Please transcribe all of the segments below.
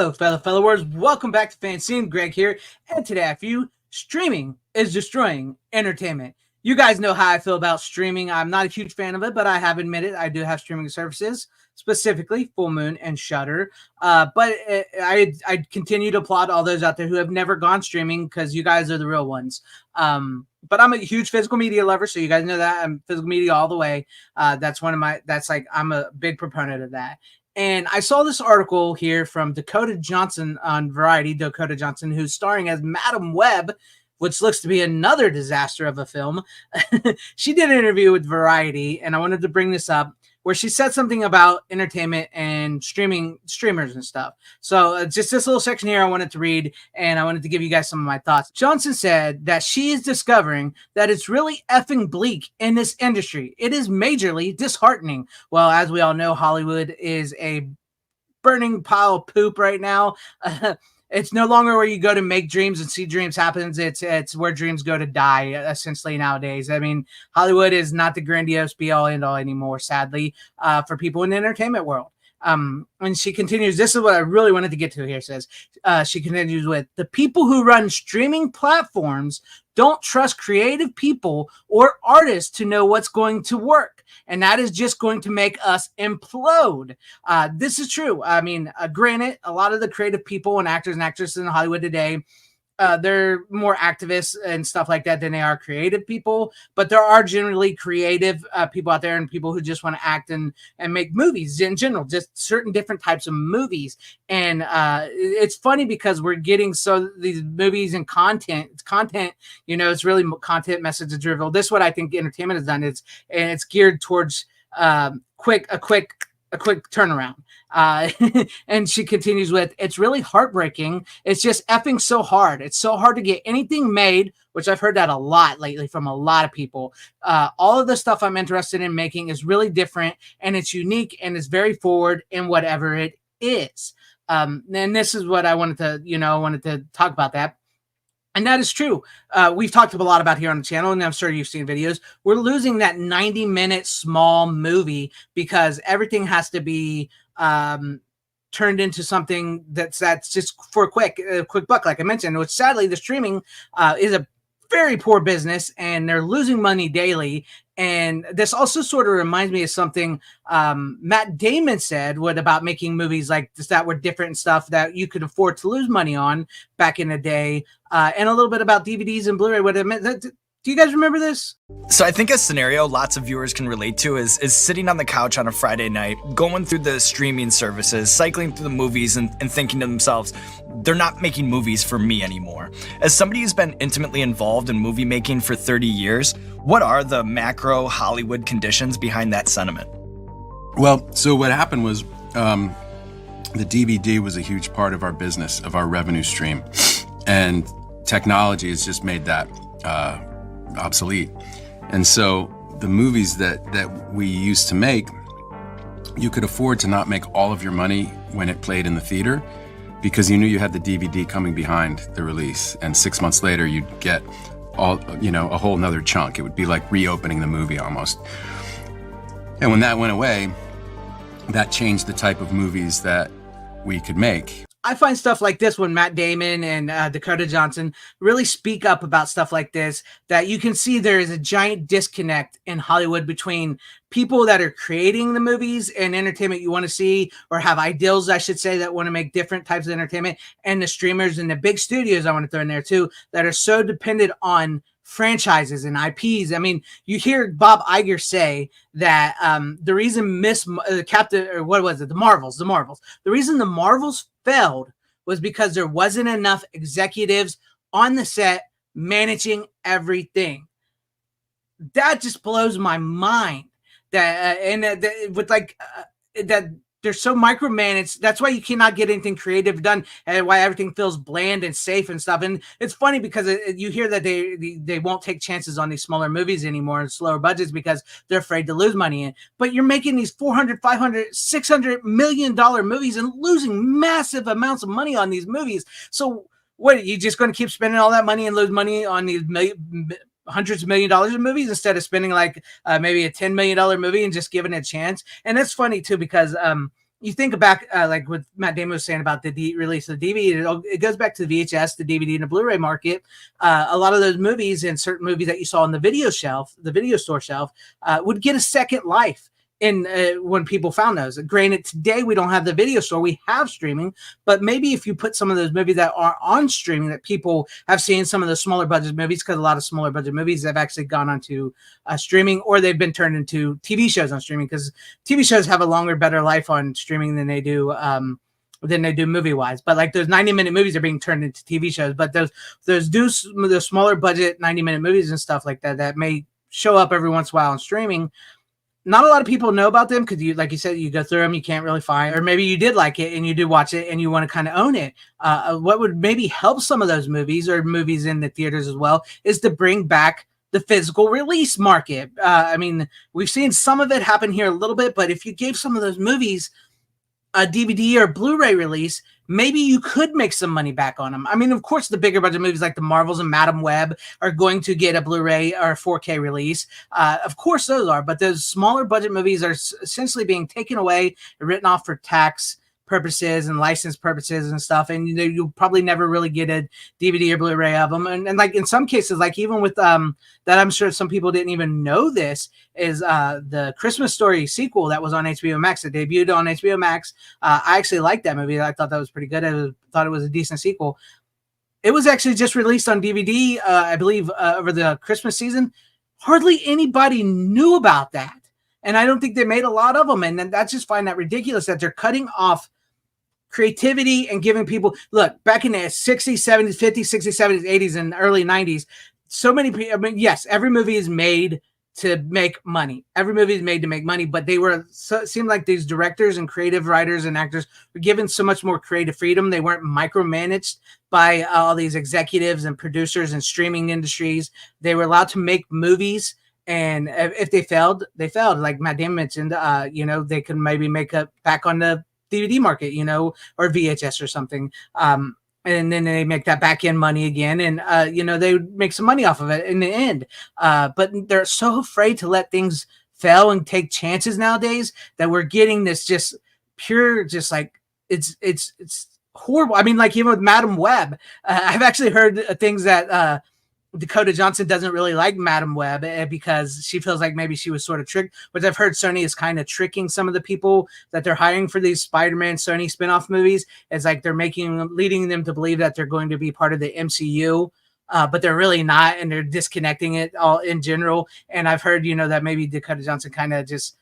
Hello, fellow followers. Welcome back to FanZcene. Greg here, and today I for you, streaming is destroying entertainment. You guys know how I feel about streaming. I'm not a huge fan of it, but I have admitted I do have streaming services, specifically Full Moon and Shudder. I continue to applaud all those out there who have never gone streaming because you guys are the real ones. But I'm a huge physical media lover, so you guys know that I'm physical media all the way. I'm a big proponent of that. And I saw this article here from Dakota Johnson on Variety, Dakota Johnson, who's starring as Madam Web, which looks to be another disaster of a film. She did an interview with Variety, and I wanted to bring this up, where she said something about entertainment and streamers and stuff. So just this little section here I wanted to read, and I wanted to give you guys some of my thoughts. Johnson said that she is discovering that it's really effing bleak in this industry. It is majorly disheartening. Well, as we all know, Hollywood is a burning pile of poop right now. It's no longer where you go to make dreams and see dreams happen. It's where dreams go to die, essentially, nowadays. I mean, Hollywood is not the grandiose be-all, end-all anymore, sadly, for people in the entertainment world. And she continues, this is what I really wanted to get to here, she continues with, the people who run streaming platforms don't trust creative people or artists to know what's going to work. And that is just going to make us implode. This is true. I mean, granted, a lot of the creative people and actors and actresses in Hollywood today, they're more activists and stuff like that than they are creative people. But there are generally creative people out there and people who just want to act and make movies in general, just certain different types of movies. And it's funny because we're getting these movies and content, it's really content message driven. This is what I think entertainment has done. It's geared towards a quick turnaround. And she continues with, it's really heartbreaking. It's just effing so hard. It's so hard to get anything made, which I've heard that a lot lately from a lot of people. All of the stuff I'm interested in making is really different, and it's unique, and it's very forward in whatever it is. And this is what I wanted to talk about that. And that is true. We've talked a lot about here on the channel, and I'm sure you've seen videos. We're losing that 90-minute small movie because everything has to be turned into something that's just for a quick buck, like I mentioned, which sadly the streaming is a very poor business, and they're losing money daily. And this also sort of reminds me of something Matt Damon said about making movies like this that were different and stuff that you could afford to lose money on back in the day, and a little bit about DVDs and Blu-ray. What it meant. Do you guys remember this? So I think a scenario lots of viewers can relate to is sitting on the couch on a Friday night, going through the streaming services, cycling through the movies and thinking to themselves, they're not making movies for me anymore. As somebody who's been intimately involved in movie making for 30 years, what are the macro Hollywood conditions behind that sentiment? Well, so what happened was the DVD was a huge part of our business, of our revenue stream. And technology has just made that obsolete. And so the movies that we used to make, you could afford to not make all of your money when it played in the theater because you knew you had the DVD coming behind the release, and 6 months later you'd get a whole nother chunk. It would be like reopening the movie almost. And when that went away, that changed the type of movies that we could make. I find stuff like this when Matt Damon and Dakota Johnson really speak up about stuff like this, that you can see there is a giant disconnect in Hollywood between people that are creating the movies and entertainment you want to see, or have ideals, I should say, that want to make different types of entertainment, and the streamers and the big studios I want to throw in there too, that are so dependent on franchises and IPs. I mean, you hear Bob Iger say that the reason the Marvels, the reason the Marvels failed was because there wasn't enough executives on the set managing everything. That just blows my mind. That they're so micromanaged. That's why you cannot get anything creative done, and why everything feels bland and safe and stuff. And it's funny because you hear that they won't take chances on these smaller movies anymore and slower budgets because they're afraid to lose money in. But you're making these $400, $500, $600 million movies and losing massive amounts of money on these movies. So what, are you just going to keep spending all that money and lose money on these hundreds of $1 million in movies instead of spending like maybe a $10 million movie and just giving it a chance? And that's funny too, because you think back, like what Matt Damon was saying about the release of the DVD, it goes back to the VHS, the DVD, and the Blu-ray market. A lot of those movies and certain movies that you saw on the video store shelf, would get a second life in when people found those. Granted, today we don't have the video store, we have streaming, but maybe if you put some of those movies that are on streaming that people have seen, some of the smaller budget movies, because a lot of smaller budget movies have actually gone onto streaming, or they've been turned into TV shows on streaming, because TV shows have a longer, better life on streaming than they do movie wise. But like those 90-minute movies are being turned into TV shows, but those smaller budget 90-minute movies and stuff like that may show up every once in a while on streaming. Not a lot of people know about them because, you, like you said, you go through them, you can't really find, or maybe you did like it and you do watch it and you want to kind of own it. What would maybe help some of those movies, or movies in the theaters as well, is to bring back the physical release market. I mean, we've seen some of it happen here a little bit, but if you gave some of those movies a DVD or Blu-ray release, maybe you could make some money back on them. I mean, of course, the bigger budget movies like the Marvels and Madam Web are going to get a Blu-ray or a 4K release. Of course, those are, but those smaller budget movies are essentially being taken away and written off for tax purposes and license purposes and stuff, and you'll probably never really get a DVD or Blu-ray of them. And like in some cases, like even with that, I'm sure some people didn't even know this, is the Christmas Story sequel that was on HBO Max. It debuted on HBO Max. I actually liked that movie. I thought that was pretty good. I thought it was a decent sequel. It was actually just released on DVD, I believe, over the Christmas season. Hardly anybody knew about that. And I don't think they made a lot of them. And then that's just find that ridiculous that they're cutting off creativity and giving people, look, back in the 60s, 70s, 50s, 60s, 70s, 80s, and early 90s, so many people, I mean, yes, every movie is made to make money. Every movie is made to make money, but it seemed like these directors and creative writers and actors were given so much more creative freedom. They weren't micromanaged by all these executives and producers and streaming industries. They were allowed to make movies, and if they failed, they failed. Like Matt Damon mentioned, they could maybe make up back on the DVD market, or VHS or something. And then they make that back end money again, and they would make some money off of it in the end. But they're so afraid to let things fail and take chances nowadays that we're getting this just pure, just like it's horrible. I mean, like even with Madam Web, I've actually heard things that Dakota Johnson doesn't really like Madam Web because she feels like maybe she was sort of tricked, which I've heard Sony is kind of tricking some of the people that they're hiring for these Spider-Man Sony spinoff movies. It's like they're leading them to believe that they're going to be part of the MCU, but they're really not, and they're disconnecting it all in general. And I've heard, that maybe Dakota Johnson kind of just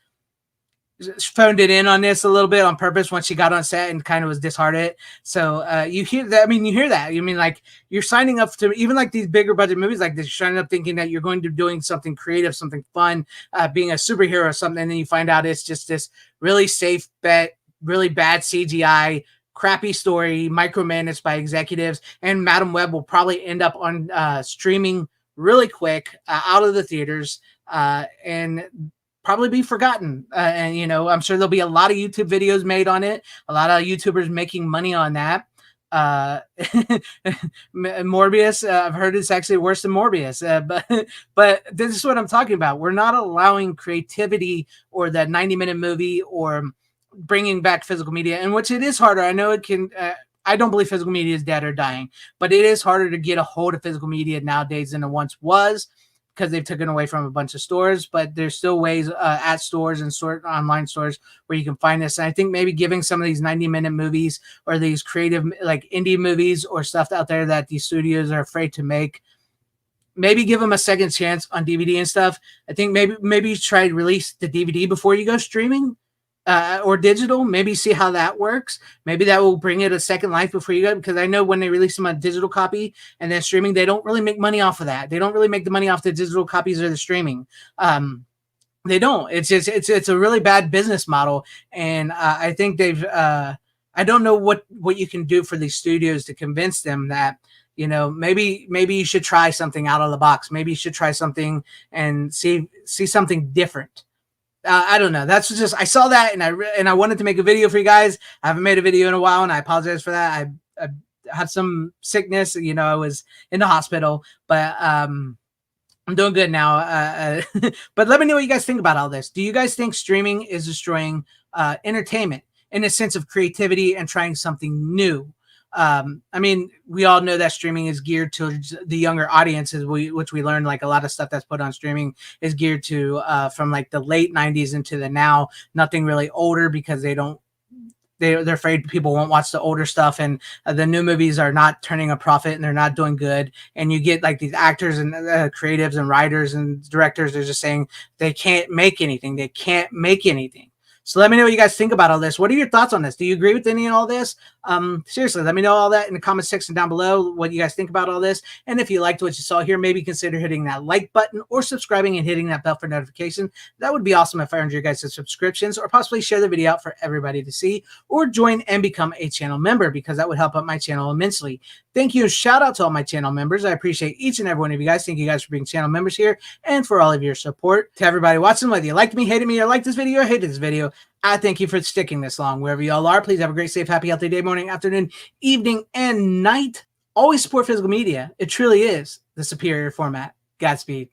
phoned it in on this a little bit on purpose once she got on set and kind of was disheartened. So you hear that. I mean, you hear that. You mean like you're signing up to even like these bigger budget movies like this, you're signing up thinking that you're going to be doing something creative, something fun, being a superhero or something. And then you find out it's just this really safe bet, really bad CGI, crappy story, micromanaged by executives. And Madam Web will probably end up on streaming really quick out of the theaters. And probably be forgotten. And, I'm sure there'll be a lot of YouTube videos made on it. A lot of YouTubers making money on that. Morbius, I've heard it's actually worse than Morbius. But this is what I'm talking about. We're not allowing creativity or that 90-minute movie or bringing back physical media, in which it is harder. I know it can, I don't believe physical media is dead or dying, but it is harder to get a hold of physical media nowadays than it once was, because they've taken away from a bunch of stores. But there's still ways at stores and online stores where you can find this. And I think maybe giving some of these 90-minute movies or these creative like indie movies or stuff out there that these studios are afraid to make, maybe give them a second chance on DVD and stuff. I think maybe you try to release the DVD before you go streaming or digital. Maybe see how that works. Maybe that will bring it a second life before you go, because I know when they release them on digital copy and then streaming, they don't really make money off of that. They don't really make the money off the digital copies or the streaming. They don't. It's just it's a really bad business model, and I think they've. I don't know what you can do for these studios to convince them that, maybe you should try something out of the box. Maybe you should try something and see something different. I don't know. That's just, I saw that and I wanted to make a video for you guys. I haven't made a video in a while, and I apologize for that. I had some sickness. I was in the hospital, but I'm doing good now. But let me know what you guys think about all this. Do you guys think streaming is destroying entertainment? in a sense of creativity and trying something new. I mean, we all know that streaming is geared to the younger audiences, which we learned like a lot of stuff that's put on streaming is geared to from like the late 90s into the now, nothing really older because they're afraid people won't watch the older stuff, and the new movies are not turning a profit and they're not doing good. And you get like these actors and creatives and writers and directors, they're just saying they can't make anything. They can't make anything. So let me know what you guys think about all this. What are your thoughts on this? Do you agree with any and all this? Seriously, let me know all that in the comment section down below, what you guys think about all this. And if you liked what you saw here, maybe consider hitting that like button or subscribing and hitting that bell for notification. That would be awesome if I earned your guys' subscriptions, or possibly share the video out for everybody to see, or join and become a channel member, because that would help out my channel immensely. Thank you and shout out to all my channel members. I appreciate each and every one of you guys. Thank you guys for being channel members here and for all of your support. To everybody watching, whether you liked me, hated me, or liked this video, or hated this video, I thank you for sticking this long. Wherever y'all are, please have a great, safe, happy, healthy day, morning, afternoon, evening, and night. Always support physical media. It truly is the superior format. Godspeed.